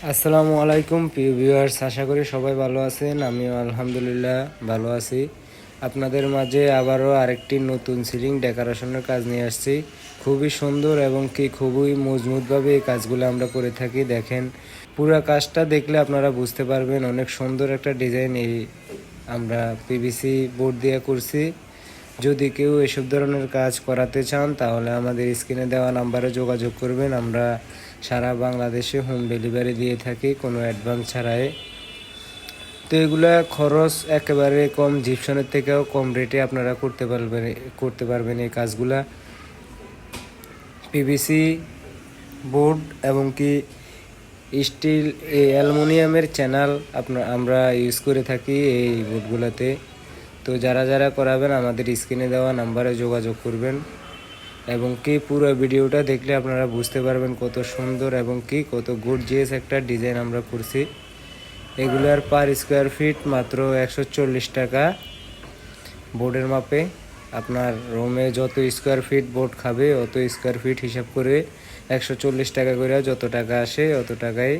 আসসালামু আলাইকুম প্রিয় ভিউয়ার্স, আশা করি সবাই ভালো আছেন। আমিও আলহামদুলিল্লাহ ভালো আছি। আপনাদের মাঝে আবারও আরেকটি নতুন সিলিং ডেকোরেশনের কাজ নিয়ে আসছি। খুবই সুন্দর এবং খুবই মজবুতভাবে এই কাজগুলো আমরা করে থাকি। দেখেন, পুরো কাজটা দেখলে আপনারা বুঝতে পারবেন অনেক সুন্দর একটা ডিজাইন এই আমরা পিভিসি বোর্ড দিয়ে করছি। যদি কেউ এসব ধরনের কাজ করাতে চান তাহলে আমাদের স্ক্রিনে দেওয়া নাম্বারে যোগাযোগ করবেন। আমরা সারা বাংলাদেশে হোম ডেলিভারি দিয়ে থাকি কোনো অ্যাডভান্স ছাড়াই। তো এগুলা খরচ একেবারে কম, জিপসনের থেকেও কম রেটে আপনারা করতে পারবেন এই কাজগুলা। পিভিসি বোর্ড এবং স্টিল অ্যালুমিনিয়ামের চ্যানেল আমরা ইউজ করে থাকি এই বোর্ডগুলোতে। তো যারা করাবেন আমাদের স্ক্রিনে দেওয়া নাম্বারে যোগাযোগ করবেন এবং পুরো ভিডিওটা দেখলে আপনারা বুঝতে পারবেন কত সুন্দর এবং কত গর্জিয়াস একটা ডিজাইন আমরা করছি। এগুলার পার স্কোয়ার ফিট মাত্র 140 টাকা বোর্ডের মাপে। আপনার রুমে যত স্কোয়ার ফিট বোর্ড খাবে অত স্কোয়ার ফিট হিসাব করে 140 টাকা করে যত টাকা আসে অত টাকায়।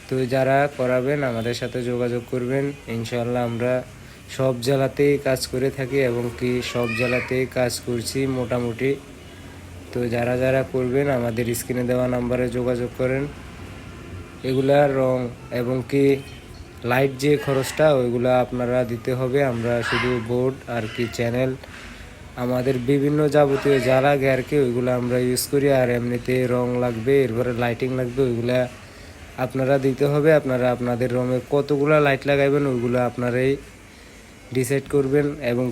তো যারা করাবেন আমাদের সাথে যোগাযোগ করবেন। ইনশাআল্লাহ আমরা সব জেলাতেই কাজ করে থাকি এবং সব জেলাতেই কাজ করছি মোটামুটি। তো যারা করবেন আমাদের স্ক্রিনে দেওয়া নাম্বারে যোগাযোগ করেন। এগুলার রং এবং লাইট যে খরচটা ওইগুলা আপনারা দিতে হবে। আমরা শুধু বোর্ড আর চ্যানেল আমাদের বিভিন্ন যাবতীয় যা লাগে আর ওইগুলো আমরা ইউজ করি। আর এমনিতে রং লাগবে, এরপরে লাইটিং লাগবে, ওইগুলা আপনারা দিতে হবে। আপনারা আপনাদের রুমে কতগুলা লাইট লাগাইবেন ওইগুলো আপনারাই ডিসাইড করবেন এবং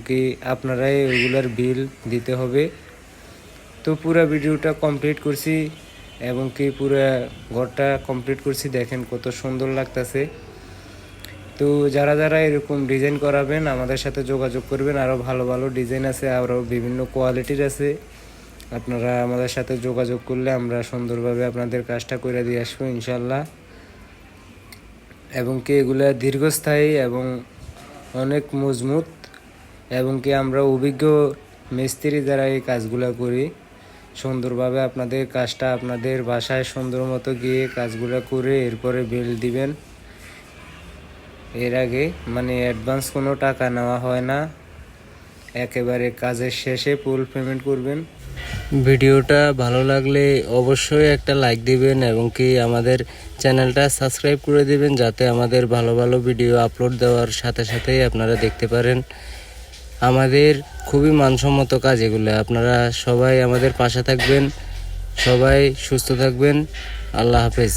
আপনারাই ওইগুলার বিল দিতে হবে। তো পুরো ভিডিওটা কমপ্লিট করছি এবং পুরো ঘরটা কমপ্লিট করছি। দেখেন কত সুন্দর লাগতেছে। তো যারা এরকম ডিজাইন করাবেন আমাদের সাথে যোগাযোগ করবেন। আরও ভালো ভালো ডিজাইন আছে, আরও বিভিন্ন কোয়ালিটির আছে। আপনারা আমাদের সাথে যোগাযোগ করলে আমরা সুন্দরভাবে আপনাদের কাজটা করে দিয়ে আসবো ইনশাল্লাহ। এবং এগুলা দীর্ঘস্থায়ী এবং অনেক মজবুত এবং আমরা অভিজ্ঞ মিস্ত্রি দ্বারা এই কাজগুলো করি। সুন্দরভাবে আপনাদের কাজটা আপনাদের বাসায় সুন্দর মতো গিয়ে কাজগুলো করে এরপরে বিল দিবেন। এর আগে অ্যাডভান্স কোনো টাকা নেওয়া হয় না, একেবারে কাজের শেষে ফুল পেমেন্ট করবেন। ভিডিওটা ভালো লাগলে অবশ্যই একটা লাইক দিবেন এবং আমাদের চ্যানেলটা সাবস্ক্রাইব করে দিবেন, যাতে আমাদের ভালো ভালো ভিডিও আপলোড দেওয়ার সাথে সাথেই আপনারা দেখতে পারেন। আমাদের খুবই মানসম্মত কাজ এগুলো। আপনারা সবাই আমাদের পাশে থাকবেন, সবাই সুস্থ থাকবেন। আল্লাহ হাফেজ।